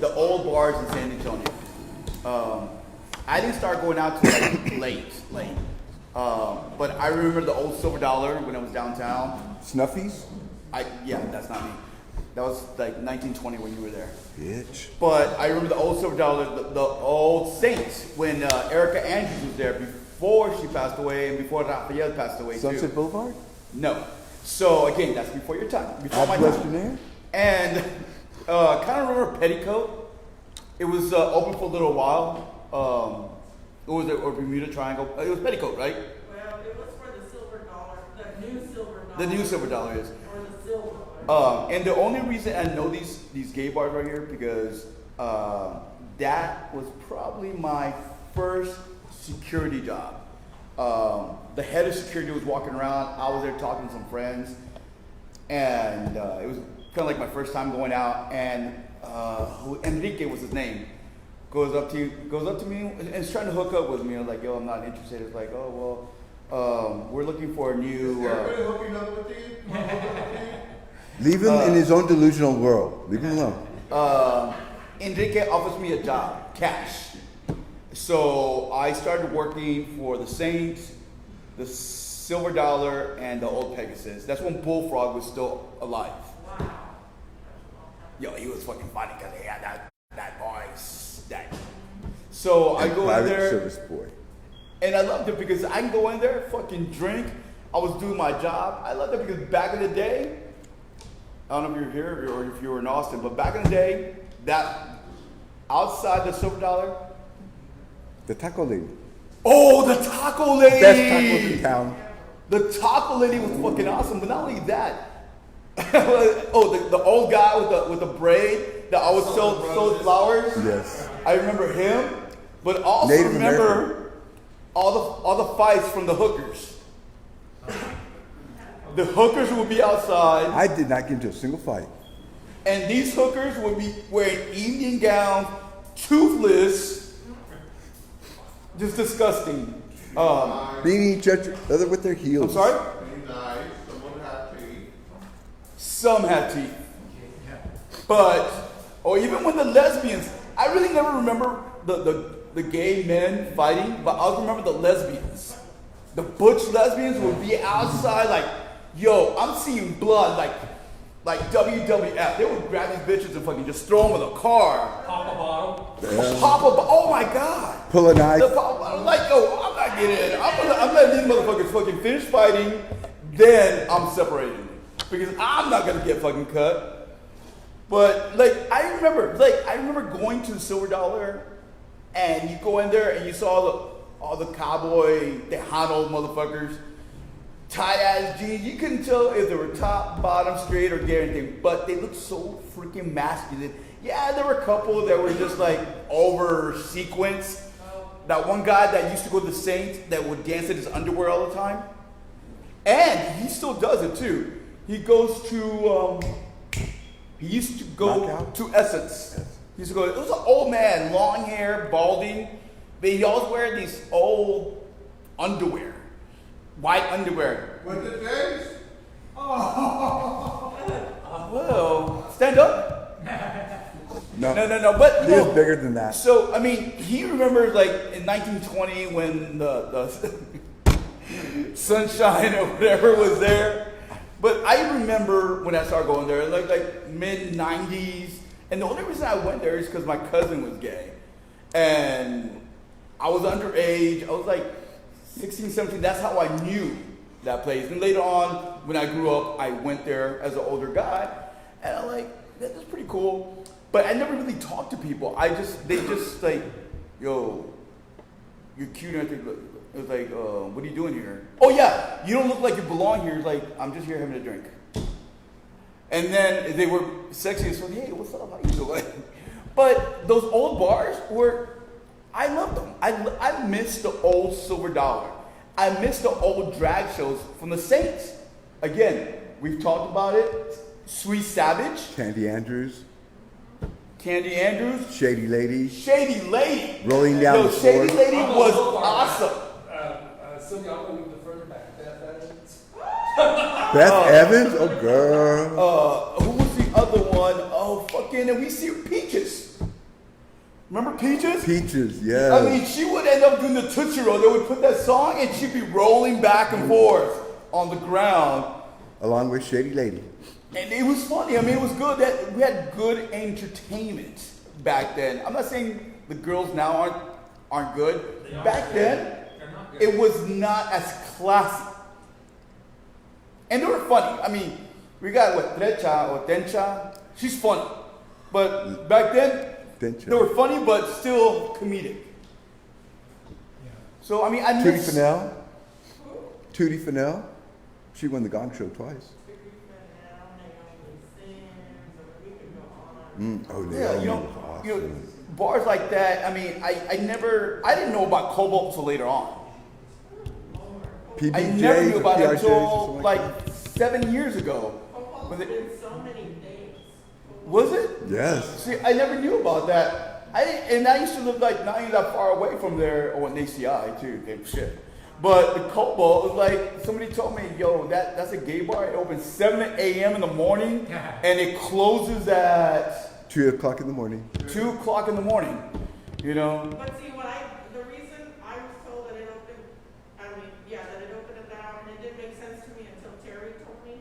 the old bars in San Antonio. I didn't start going out till like late. But I remember the old Silver Dollar when I was downtown. Snuffies? Yeah, that's not me. That was like 1920 when you were there. Bitch. But I remember the old Silver Dollar, the old Saints, when Erica Andrews was there before she passed away and before Raphael passed away Sunset too. Boulevard? No. So again, that's before your time. Before my God bless time. your name. And kind of remember Petticoat. It was open for a little while. What was it? Or Bermuda Triangle? It was Petticoat, right? Well, it was for the silver dollar, the new silver dollar. The new Silver Dollar is. Or the silver, And the only reason I know these gay bars right here because that was probably my first security job. The head of security was walking around. I was there talking to some friends, and it was kind of like my first time going out. And Enrique was his name. Goes up to me, and is trying to hook up with me. I was like, "Yo, I'm not interested." It's like, "Oh well, we're looking for a new." Everybody hooking up with you? Leave him in his own delusional world. Leave him alone. Enrique offers me a job, cash. So I started working for the Saints, the Silver Dollar, and the Old Pegasus. That's when Bullfrog was still alive. Yo, he was fucking funny because he had that voice. So I go in Private there, service boy. and I loved it because I can go in there, fucking drink. I was doing my job. I loved it because back in the day, I don't know if you're here or if you were in Austin, but back in the day, that outside the Silver Dollar, The taco lady. oh, the taco lady! Best tacos in town. The taco lady was fucking awesome, but not only that. the old guy with the braid that always sold flowers. Yes. I remember him, but also Native remember American. all the fights from the hookers. The hookers would be outside, I did not get into a single fight. and these hookers would be wearing evening gowns, toothless, just disgusting. Beating each other with their heels. I'm sorry? Be nice, someone had teeth. Some had teeth. But, or even when the lesbians, I really never remember the gay men fighting, but I remember the lesbians. The butch lesbians would be outside like, yo, I'm seeing blood like WWF. They would grab these bitches and fucking just throw them in a car. Pop a bottle. Oh my God. Pull a knife. Like, yo, I'm not getting it. I'm letting these motherfuckers fucking finish fighting, then I'm separating. Because I'm not gonna get fucking cut. But I remember going to the Silver Dollar, and you go in there and you saw all the cowboy Tejano motherfuckers, tight ass jeans. You couldn't tell if they were top, bottom, straight, or gay or anything, but they looked so freaking masculine. Yeah, there were a couple that were just like over sequenced. That one guy that used to go to the Saints that would dance in his underwear all the time, and he still does it too. He goes to. He used to go Knockout? to Essence. He used to go. It was an old man, long hair, balding. But he always wear these old underwear, white underwear. With the days? Well, stand up. No. No. But He was bigger than that. So I mean, he remembers like in 1920 when the sunshine or whatever was there. But I remember when I started going there, like mid 90s, and the only reason I went there is because my cousin was gay, and I was underage. I was like 16, 17. That's how I knew that place. And later on, when I grew up, I went there as an older guy, and I'm like, that's pretty cool. But I never really talked to people. They just like, yo, you're cute. And it was like, what are you doing here? Oh yeah, you don't look like you belong here. It's like, I'm just here having a drink. And then they were sexy and so, hey, what's up? How you doing? But those old bars I loved them. I miss the old Silver Dollar. I miss the old drag shows from the Saints. Again, we've talked about it. Sweet Savage. Candy Andrews. Candy Andrews. Shady Lady. Shady Lady. Rolling down Yo, the Shady floor. Lady was awesome. Sylvia, I'm going to move further back. Beth Evans. Beth Evans? Oh, girl. Who was the other one? Oh, fucking, and we see Peaches. Remember Peaches? Peaches, yeah. I mean, she would end up doing the Tootsie Roll. They would put that song and she'd be rolling back and forth on the ground. Along with Shady Lady. And it was funny. I mean, it was good that we had good entertainment back then. I'm not saying the girls now aren't good. Back then, it was not as classy. And they were funny. I mean, we got what, Trecha or Tencha. She's funny. But back then, Tencha. they were funny, but still comedic. So, I mean, I Tootie miss... Fennell. Tootie Fennell. She won the Gong Show twice. Oh, Yeah, Naomi you know, was you know, awesome. bars like that. I mean, I didn't know about Cobalt until later on. PBJs I never knew or about it PRJs or until something like that? 7 years ago. Cobalt's When they- been so many days. Was it? Yes. See, I never knew about that. And I used to live like not even that far away from there, or in ACI too. Damn shit. But the Cobalt was like, somebody told me, yo, that's a gay bar. It opens 7 a.m. in the morning, and it closes at 2 o'clock in the morning. 2 o'clock in the morning. You know? But see, the reason I was told that it opened, that it opened at that hour, and it didn't make sense to me until Terry told me,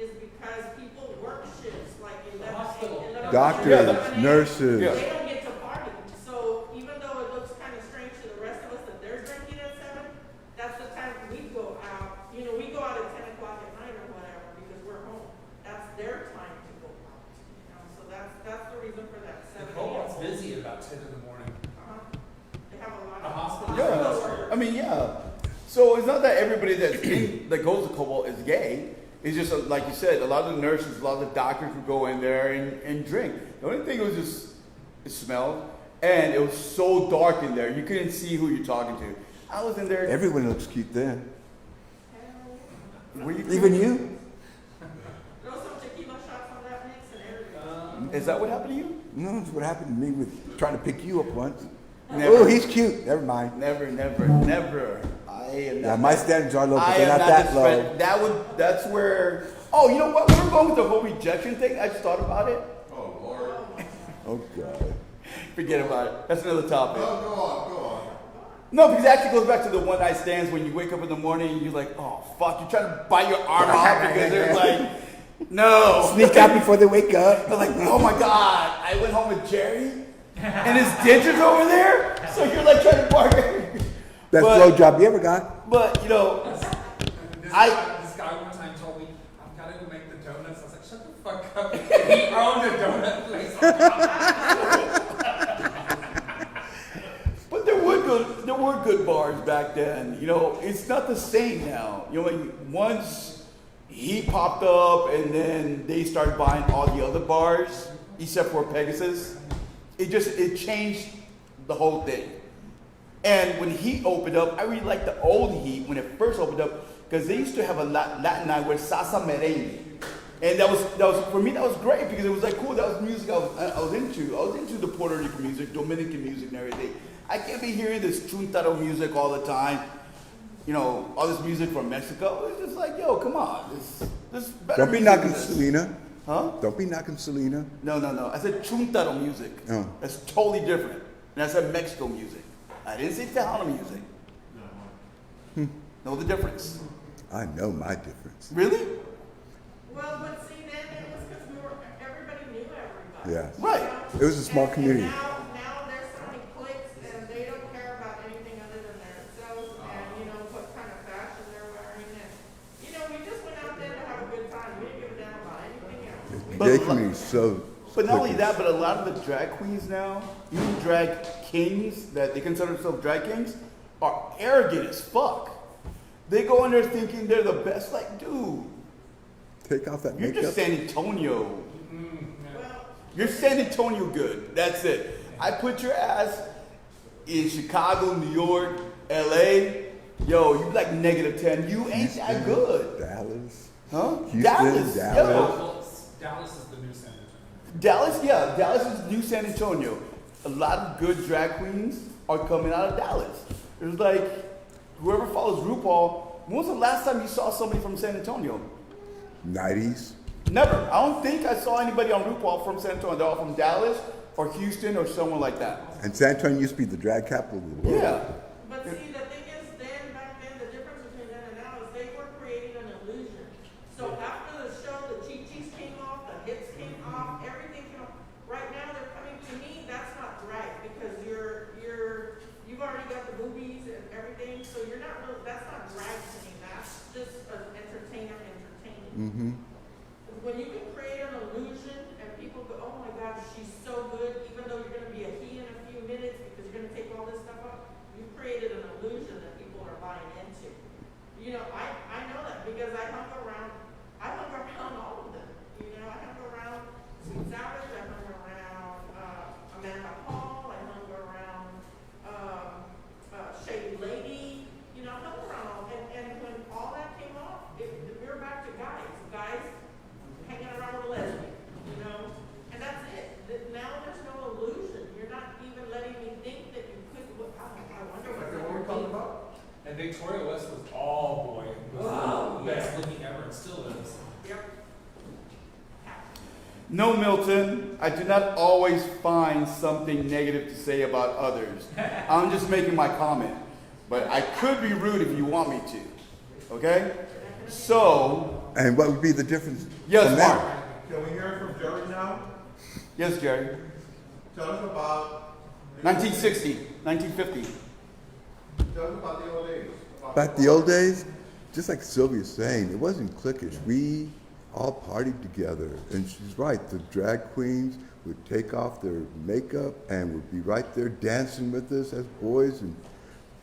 is because people work shifts, like 11, Hospital. 11 Doctors, 11 a.m. nurses. Yeah. They don't get to party. So even though it looks kind of strange to the rest of us that they're drinking at 7, that's the time we go out. You know, we go out at 10 o'clock at night or whatever because we're home. That's their time to go out. You know, so that's the reason for that 7 a.m. Cobalt's busy at about 10 in the morning. They have a lot The of hospital. Yeah. I mean, yeah. So it's not that everybody that goes to Cobalt is gay. It's just like you said, a lot of the nurses, a lot of the doctors would go in there and drink. The only thing was just it smelled, and it was so dark in there you couldn't see who you're talking to. I was in there. Everyone looks cute then. Were you Even you? Throw some tequila shots on that mix and everything. Is that what happened to you? No, it's what happened to me with trying to pick you up once. Never. Oh, he's cute. Never mind. Never. I am not. Yeah, my standards are low, but I they're am not that this low. friend. That's where. Oh, you know what? We're going with the whole rejection thing. I just thought about it. Oh, God. Forget about it. That's another topic. Go on. No, because it actually goes back to the one night stands when you wake up in the morning and you're like, oh fuck, you're trying to bite your arm off because they're like, no. Sneak out before they wake up. They're like, oh my god, I went home with Jerry and his dentures over there. So you're like trying to bargain. Best But- blowjob you ever got? But you know, This I- guy one time told me, I've got to go make the donuts. I was like, shut the fuck up. He owned a donut place. but there were good bars back then. You know, it's not the same now. You know, like once he popped up and then they started buying all the other bars except for Pegasus. It changed the whole thing. And when Heat opened up, I really liked the old Heat when it first opened up because they used to have a Latin night with salsa merengue, and that was for me that was great because it was like cool. That was music I was into. I was into the Puerto Rican music, Dominican music, and everything. I can't be hearing this chuntaro music all the time. You know, all this music from Mexico. It's just like, yo, come on, this better. Don't be music knocking than this. Selena. Huh? Don't be knocking Selena. No. I said chuntaro music. Oh. That's totally different. And I said Mexico music. I didn't say Tejano music. Know the difference. I know my difference. Really? Well, but see, then it was because everybody knew everybody. Yeah. Right. It was a small community. Now there's so many cliques and they don't care about anything other than themselves and, you know, what kind of fashion they're wearing. And, you know, we just went out there to have a good time. We didn't give a damn about anything else. The But gay lo- community is so. But not only cliquish. that, but a lot of the drag queens now, even drag kings that they consider themselves drag kings, are arrogant as fuck. They go in there thinking they're the best. Like, dude, Take off that you're makeup. just San Antonio. Well, You're San Antonio good. That's it. I put your ass in Chicago, New York, LA. Yo, you like -10. You ain't that good. Dallas. Huh? Houston, Dallas. Dallas. Yo. Well, Dallas is the new San Antonio. Dallas, yeah. Dallas is new San Antonio. A lot of good drag queens are coming out of Dallas. It's like, whoever follows RuPaul, when was the last time you saw somebody from San Antonio? 90s. Never. I don't think I saw anybody on RuPaul from San Antonio. They're all from Dallas or Houston or somewhere like that. And San Antonio used to be the drag capital of the world. Yeah. but see, the thing is, back then, the difference between then and now is they were creating an illusion. So after the show, the chi-chis came off, the hips came off, everything came off. Right now, they're coming to me, that's not right, because you've already got the boobies and everything, so you're not really, that's not drag to me, that's just an entertainer entertaining. Mm-hmm. When you can create an illusion and people go, oh my God, she's so good, even though you're gonna be a he in a few minutes because you're gonna take all this stuff up, you created an illusion that people are buying into. You know, I know that because I hung around all of them. You know, I hung around Sweet Savage, I hung around Victoria West was all boy. It was the best looking ever, and still is. Yep. No, Milton, I do not always find something negative to say about others. I'm just making my comment. But I could be rude if you want me to. Okay? So. And what would be the difference? Yes, from Mark. that? Can we hear it from Jerry now? Yes, Jerry. Tell us about 1960, 1950. Tell us about the old days. Back the old days, just like Sylvia's saying, it wasn't cliquish. We all partied together. And she's right, the drag queens would take off their makeup and would be right there dancing with us as boys and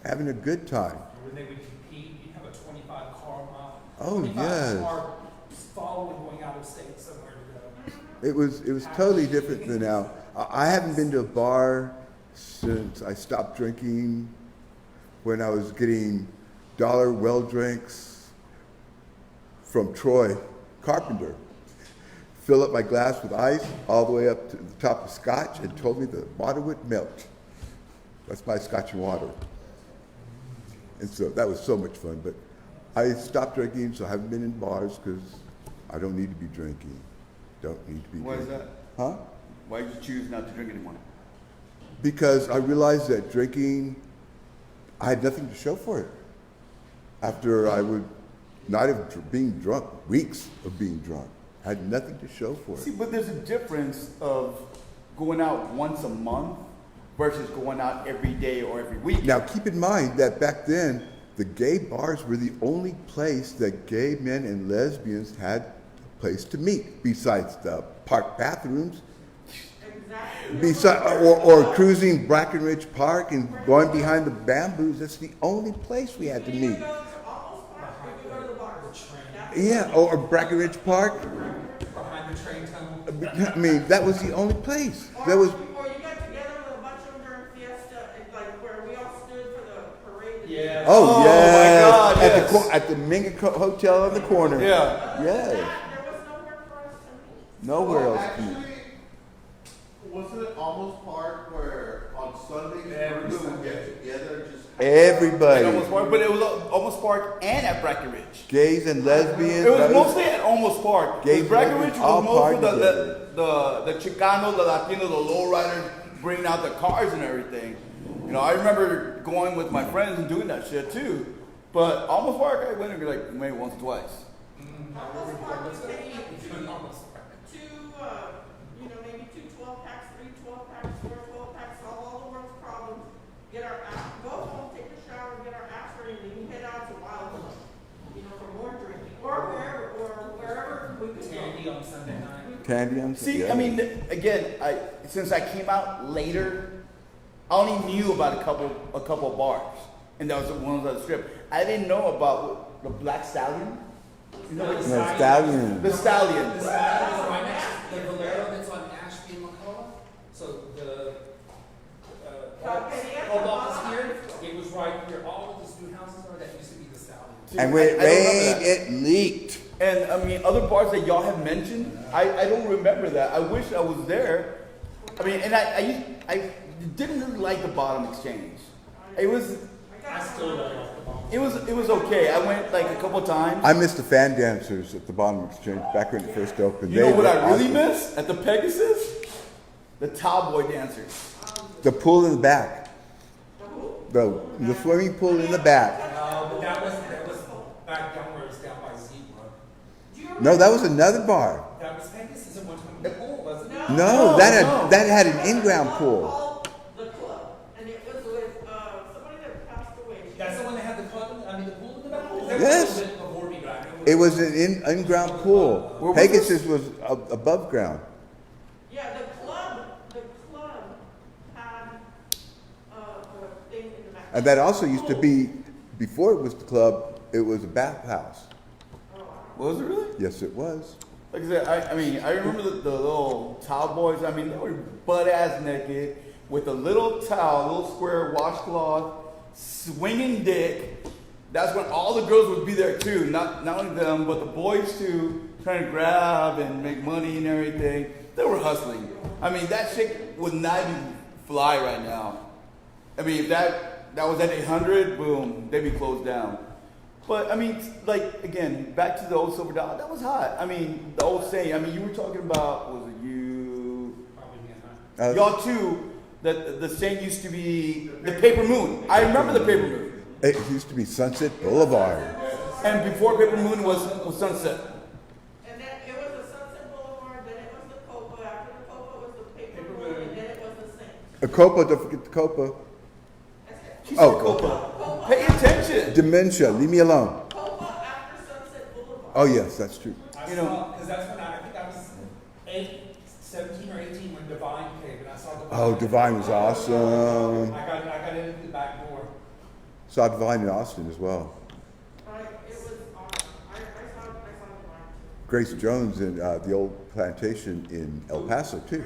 having a good time. When they would compete, you'd have a 25 car mile. Oh, 25 yes. car following going out of state somewhere to go. It was totally different than now. I haven't been to a bar since I stopped drinking, when I was getting dollar well drinks from Troy Carpenter. Fill up my glass with ice all the way up to the top of scotch and told me the water would melt. That's my scotch and water. And so that was so much fun. But I stopped drinking, so I haven't been in bars because I don't need to be drinking. Don't need to be Why is drinking. that? Huh? Why did you choose not to drink anymore? Because I realized that drinking, I had nothing to show for it. After I would not have being drunk, weeks of being drunk, I had nothing to show for See, it. but there's a difference of going out once a month versus going out every day or every week. Now keep in mind that back then, the gay bars were the only place that gay men and lesbians had a place to meet, besides the park bathrooms, or cruising Brackenridge Park and going behind the bamboos. That's the only place we had to meet. Yeah, or Brackenridge Park. Behind the train tunnel. I mean, that was the only place. There was. Or you got together with a bunch of them during Fiesta, and like where we all stood for the parade. Yeah. Oh, Oh, yes. my God, At yes. the at the Minga Hotel on the corner. Yeah. Yes. There was nowhere for us to meet. Nowhere else to meet. Actually, wasn't it almost Park where on Sundays Every we would Sunday. get together just Everybody, Almost Park, but it was Almost Park and at Brackenridge. gays and lesbians. It was that mostly at Almost Park. Gays and Brackenridge lesbians all was most partied of the Chicanos, the Latinos, the lowriders bringing out the cars and everything. You know, I remember going with my friends and doing that shit too. But Almost Park, I went like maybe once or twice. Almost Park was taking two, you know, maybe two 12-packs, three 12-packs, four 12-packs, solve all the world's problems, get our ass, go home, take a shower, get our ass ready, and then head out to Wildwood, you know, for more drinking, or wherever we could go. Candy on Sunday night. Candy on See, yeah. I mean, again, since I came out later, I only knew about a couple of bars, and that was the ones on the strip. I didn't know about the Black Stallion. You know, No, Stallion. the Stallion. The Stallion is right next to the Valero that's on Ashby and McCullough. So the old office here, it was right here. All of the student houses are, that used to be the Stallion. And when it I don't remember rained, it leaked. And I mean, other bars that y'all have mentioned, I don't remember that. I wish I was there. I mean, and I didn't really like the Bottom Exchange. It was I still don't like the bomb. it was okay. I went like a couple times. I missed the fan dancers at the Bottom Exchange back when it first opened. You know They what were I really awesome. miss at the Pegasus? The Towboy dancers. The pool in the back. The swimming pool in the back. But that was back down where it's down by Zebra. No, that was another bar. That was Pegasus at one time. The pool, wasn't it? No, that had an in-ground pool. Called the club, and it was with somebody that passed away. That's the one that had the club, the pool in the back? That Yes. was a little bit before me, but I know It was an in-ground pool. Where was Pegasus was above ground. Yeah, the club had the thing in the back. And that also used to be, before it was the club, it was a bathhouse. Was it really? Yes, it was. Like I said, I mean, I remember the little towel boys. I mean, they were butt ass naked with a little towel, a little square washcloth, swinging dick. That's when all the girls would be there too. Not only them, but the boys too, trying to grab and make money and everything. They were hustling. I mean, that shit would not even fly right now. I mean, if that that was at 800, boom, they be closed down. But I mean, like again, back to the old silver dollar, that was hot. I mean, the old saying. I mean, you were talking about, was it you? Probably me, huh? Y'all too. That the saying used to be the paper moon. I remember the paper moon. It used to be Sunset Boulevard. And before paper moon was sunset. And then it was the Sunset Boulevard, then it was the Copa, after the Copa was the Paper Moon, and then it was the Saint. A Copa, don't forget the Copa. She said Oh. Copa. Pay attention. Dementia, leave me alone. Copa after Sunset Boulevard. Oh, yes, that's true. I saw, because that's when I think I was 17 or 18 when Divine came, and I saw Divine. Oh, Divine was awesome. I got in through the back door. Saw Divine in Austin as well. It was awesome. I saw the line. Grace Jones in the old plantation in El Paso, too.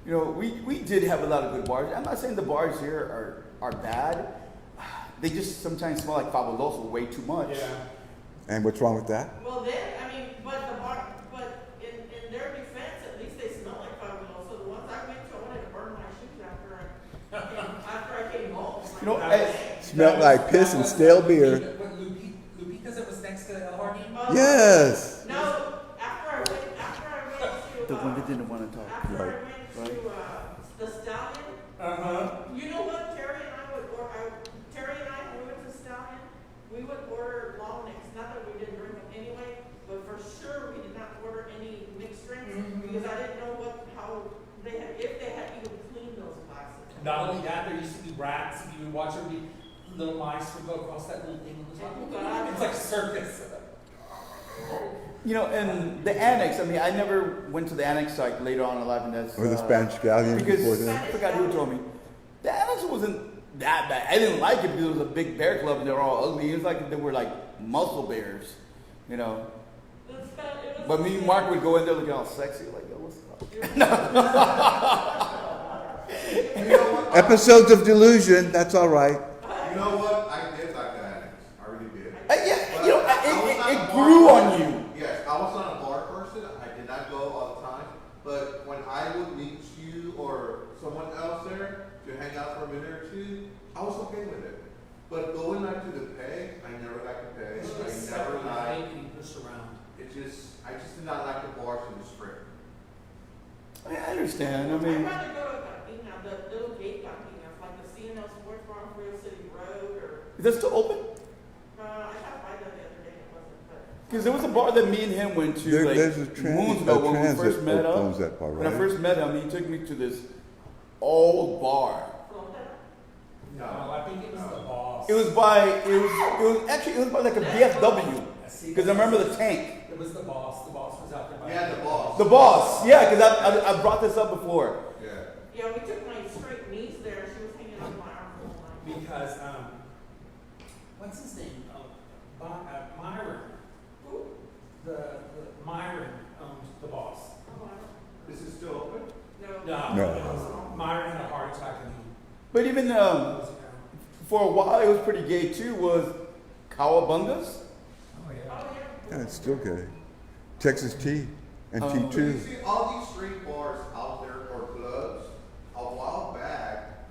You know, we did have a lot of good bars. I'm not saying the bars here are bad. They just sometimes smell like fabuloso way too much. Yeah. And what's wrong with that? Well, then, I mean, but in their defense, at least they smell like fabuloso. The ones I went to, I wanted to burn my shoes after I came home. You know, Smelled like piss and stale beer. What, Lupita's, it was next to El Jardín? Yes. No, after I went to the one that didn't want to talk. after Right. I went to the Stallion. You know what? Terry and I, when we went to Stallion, we would order long necks. Not that we didn't drink them anyway, but for sure we did not order any mixed drinks because I didn't know if they had even cleaned those glasses. Not only that, there used to be rats. If you would watch them, be little mice would go across that little thing. It's like a circus. You know, and the annex. I mean, I never went to the annex like later on in life, and that's Or the Spanish Galleon before because then. I forgot who told me. The annex wasn't that bad. I didn't like it because it was a big bear club and they were all ugly. It was like they were like muscle bears, you know. But me and Mark would go in there looking all sexy, like, yo, what's up? Episodes of delusion, that's all right. You know what? I did like the annex. I really did. Yeah, you know, it grew on you. Yes, I was not a bar person. I did not go all the time. But when I would meet you or someone else there to hang out for a minute or two, I was okay with it. But going out to the peg, I never liked the peg. I never liked. I just did not like the bars in the spring. I understand. I I'd mean, rather go to Cantina, the little gate Cantina, like the CNL Sports Bar on Rio City Road, or is that still open? I shot by that the other day. It wasn't, but Because there was a bar that me and him went to like There's a moons ago when we transit first met up. owns that bar, When I right? first met him, he took me to this old bar. No, I think it was the boss. It was by like a VFW. Because I remember the tank. It was the boss. The boss was out there. By Yeah, the boss. The boss, yeah, because I brought this up before. Yeah. yeah, we took my straight niece there. She was hanging on my arm the whole night. Because, what's his name? Myron. Who? The Myron owned the boss. Oh, I This is still open? don't No. No. Myron had a heart attack and But even he was for a while, it was pretty gay too. Was Cowabungas? Oh, yeah. Oh, yeah. Yeah, it's still gay. Texas Tea and Oh. You T2. see all these street bars out there or clubs, a while back,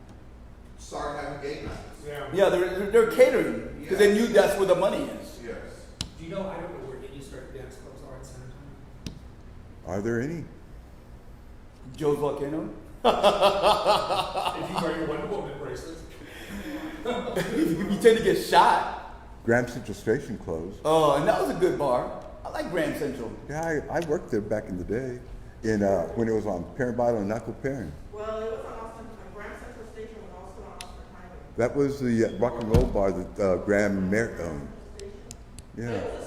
started having gay nights. Yeah. Yeah, they're catering because they knew that's where the money is. Yes. Do you know, I don't know where any straight dance clubs are in San Antonio. Are there any? Joe's Volcano. If you wear your Wonder Woman bracelet. You tend to get shot. Grand Central Station closed. Oh, and that was a good bar. I like Grand Central. Yeah, I worked there back in the day, when it was on Perrin Bible and Knuckle Perrin. Well, it was on Austin. Grand Central Station was also on Austin Highway. That was the rock and roll bar that Graham Merritt owned. Yeah. It was